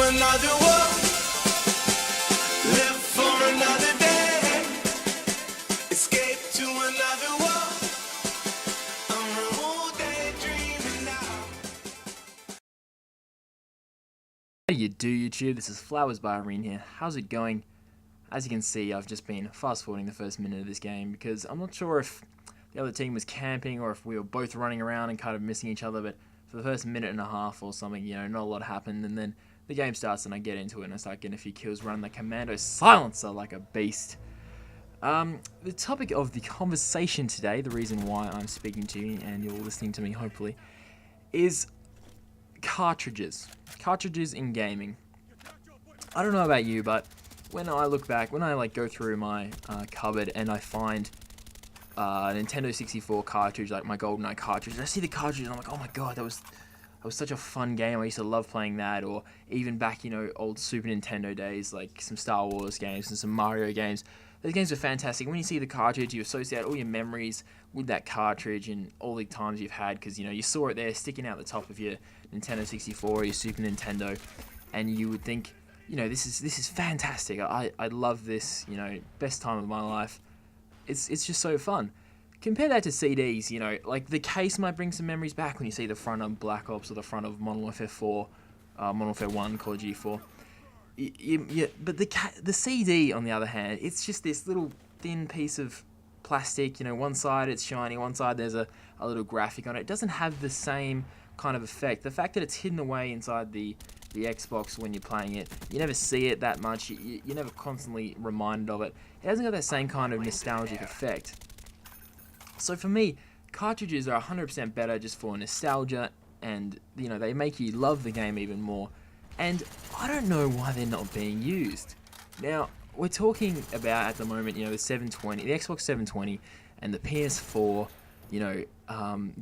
another world, live for another day, escape to another world. I'm all daydreaming now. How do you do, YouTube? This is Flowers by Irene here. How's it going? As you can see, I've just been fast-forwarding the first minute of this game because I'm not sure if the other team was camping or if we were both running around and kind of missing each other, but for the first minute and a half or something, not a lot happened, and then the game starts and I get into it and I start getting a few kills running the commando silencer like a beast. The topic of the conversation today, the reason why I'm speaking to you and you're listening to me hopefully, is cartridges. Cartridges in gaming. I don't know about you, but when I look back, when I go through my cupboard and I find a Nintendo 64 cartridge, like my GoldenEye cartridge, and I see the cartridge and I'm like, oh my god, that was such a fun game. I used to love playing that. Or even back, old Super Nintendo days, like some Star Wars games and some Mario games. Those games are fantastic. When you see the cartridge, you associate all your memories with that cartridge and all the times you've had, because you saw it there sticking out the top of your Nintendo 64 or your Super Nintendo, and you would think, this is fantastic. I love this. Best time of my life. It's just so fun. Compare that to CDs. Like the case might bring some memories back when you see the front of Black Ops or the front of Modern Warfare 4, Modern Warfare 1, Call of Duty 4. But the CD, on the other hand, it's just this little thin piece of plastic. One side it's shiny, one side there's a little graphic on it. It doesn't have the same kind of effect. The fact that it's hidden away inside the Xbox when you're playing it, you never see it that much. You're never constantly reminded of it. It hasn't got that same kind of nostalgic effect. So for me, cartridges are 100% better just for nostalgia, and they make you love the game even more. And I don't know why they're not being used. Now, we're talking about at the moment, the 720, the Xbox 720, and the PS4. The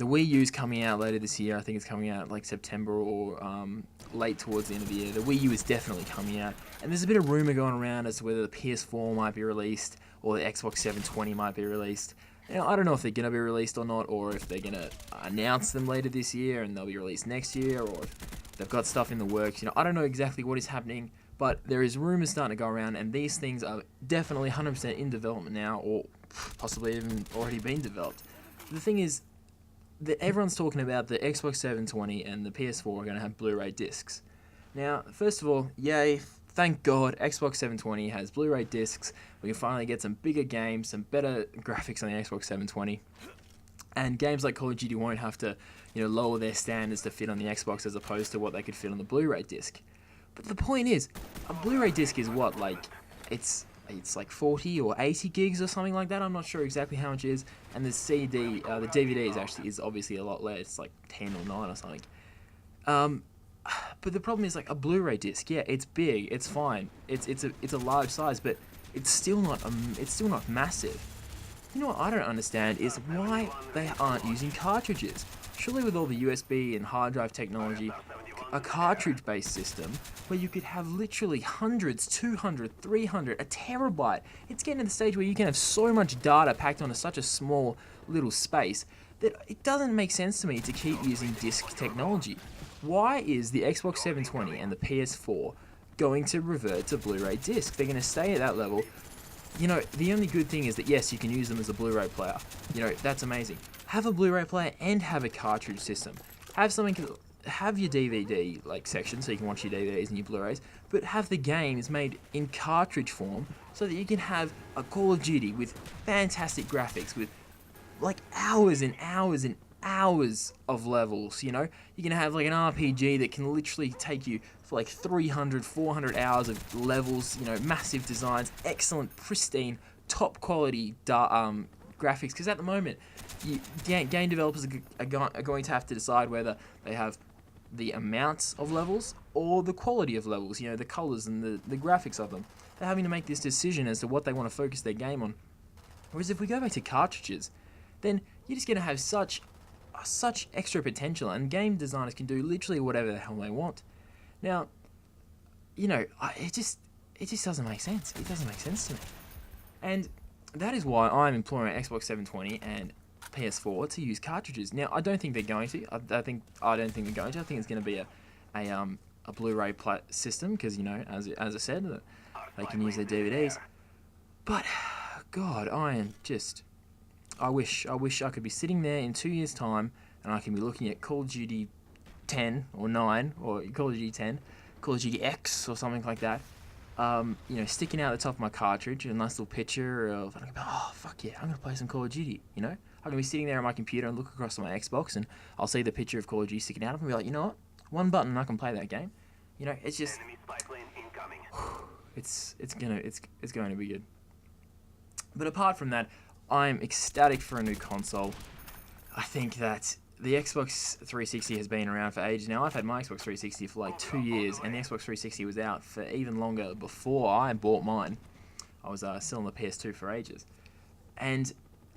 Wii U's coming out later this year. I think it's coming out like September or late towards the end of the year. The Wii U is definitely coming out, and there's a bit of rumor going around as to whether the PS4 might be released or the Xbox 720 might be released. I don't know if they're going to be released or not, or if they're going to announce them later this year and they'll be released next year, or if they've got stuff in the works. I don't know exactly what is happening, but there is rumors starting to go around, and these things are definitely 100% in development now, or possibly even already been developed. The thing is that everyone's talking about the Xbox 720 and the PS4 are going to have Blu-ray discs. Now, first of all, yay, thank God, Xbox 720 has Blu-ray discs. We can finally get some bigger games, some better graphics on the Xbox 720. And games like Call of Duty won't have to, lower their standards to fit on the Xbox as opposed to what they could fit on the Blu-ray disc. But the point is, a Blu-ray disc is what, it's like 40 or 80 gigs or something like that. I'm not sure exactly how much it is. And the CD, the DVD is obviously a lot less. It's like 10 or 9 or something. But the problem is, a Blu-ray disc, yeah, it's big, it's fine, it's a large size, but it's still not massive. What I don't understand is why they aren't using cartridges. Surely with all the USB and hard drive technology, a cartridge-based system where you could have literally hundreds, 200, 300, a terabyte. It's getting to the stage where you can have so much data packed onto such a small little space that it doesn't make sense to me to keep using disc technology. Why is the Xbox 720 and the PS4 going to revert to Blu-ray disc? They're going to stay at that level. The only good thing is that, yes, you can use them as a Blu-ray player. That's amazing. Have a Blu-ray player and have a cartridge system. Have your DVD section so you can watch your DVDs and your Blu-rays, but have the games made in cartridge form so that you can have a Call of Duty with fantastic graphics, with hours and hours and hours of levels. You can have an RPG that can literally take you for 300, 400 hours of levels, massive designs, excellent, pristine, top quality graphics. Because at the moment, game developers are going to have to decide whether they have the amounts of levels or the quality of levels, the colors and the graphics of them. They're having to make this decision as to what they want to focus their game on. Whereas if we go back to cartridges, then you're just going to have such extra potential, and game designers can do literally whatever the hell they want. Now, it just doesn't make sense. It doesn't make sense to me. And that is why I'm imploring Xbox 720 and PS4 to use cartridges. Now, I don't think they're going to. I don't think they're going to. I think it's going to be a Blu-ray system because, you know, as I said, they can use their DVDs. But God, I wish I could be sitting there in 2 years' time and I can be looking at Call of Duty 10 or 9 or Call of Duty 10, Call of Duty X or something like that. You know, sticking out the top of my cartridge, a nice little picture of, oh fuck yeah, I'm gonna play some Call of Duty. You know, I can be sitting there on my computer and look across at my Xbox, and I'll see the picture of Call of Duty sticking out of me and be like, you know what, one button and I can play that game. You know, it's just, it's going to be good. But apart from that, I'm ecstatic for a new console. I think that the Xbox 360 has been around for ages now. I've had my Xbox 360 for like 2 years, and the Xbox 360 was out for even longer before I bought mine. I was still on the PS2 for ages. And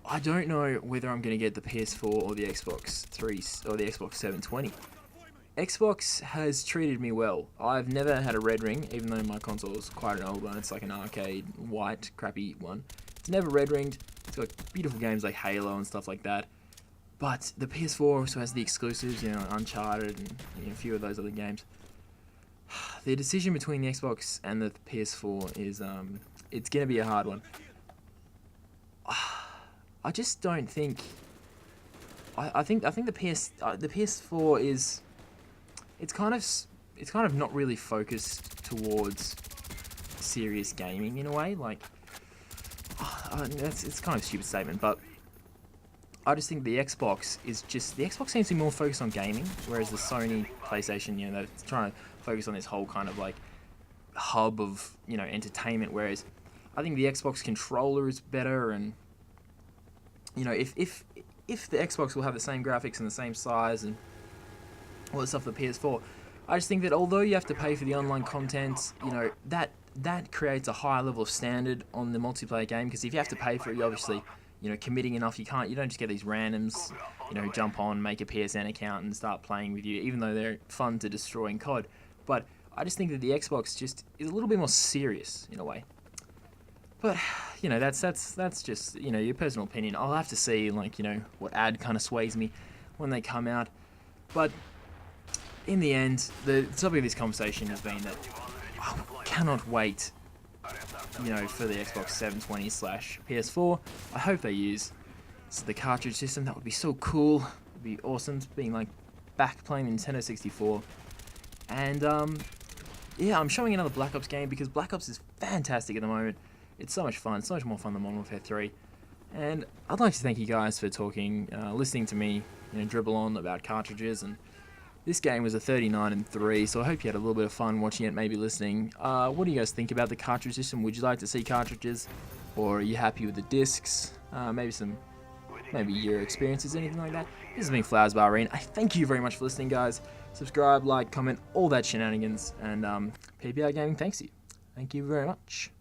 I don't know whether I'm going to get the PS4 or the Xbox 3 or the Xbox 720. Xbox has treated me well. I've never had a red ring, even though my console is quite an old one. It's like an arcade, white, crappy one. It's never red ringed. It's got beautiful games like Halo and stuff like that. But the PS4 also has the exclusives, you know, Uncharted and, you know, a few of those other games. The decision between the Xbox and the PS4 is, it's going to be a hard one. I just don't think. I think the PS4 is. It's kind of not really focused towards serious gaming in a way. Like, it's kind of a stupid statement, but I just think the Xbox seems to be more focused on gaming, whereas the Sony PlayStation, you know, they're trying to focus on this whole kind of like hub of, you know, entertainment. Whereas I think the Xbox controller is better, and you know, if the Xbox will have the same graphics and the same size and all the stuff for the PS4, I just think that although you have to pay for the online content, you know, that creates a higher level of standard on the multiplayer game, because if you have to pay for it, you obviously, you know, committing enough, you don't just get these randoms, you know, who jump on, make a PSN account and start playing with you, even though they're fun to destroy in COD. But I just think that the Xbox just is a little bit more serious in a way. But, you know, that's just, you know, your personal opinion. I'll have to see, like, you know, what ad kind of sways me when they come out. But in the end, the topic of this conversation has been that I cannot wait, you know, for the Xbox 720/PS4. I hope they use the cartridge system. That would be so cool. It'd be awesome, being like back playing Nintendo 64. And yeah, I'm showing another Black Ops game because Black Ops is fantastic at the moment. It's so much fun, so much more fun than Modern Warfare 3. And I'd like to thank you guys for talking, listening to me, you know, dribble on about cartridges. And this game was a 39-3, so I hope you had a little bit of fun watching it, maybe listening. What do you guys think about the cartridge system? Would you like to see cartridges, or are you happy with the discs? Maybe your experiences, anything like that. This has been Flowers by Irene. I thank you very much for listening, guys. Subscribe, like, comment, all that shenanigans, and PBR Gaming thanks you. Thank you very much.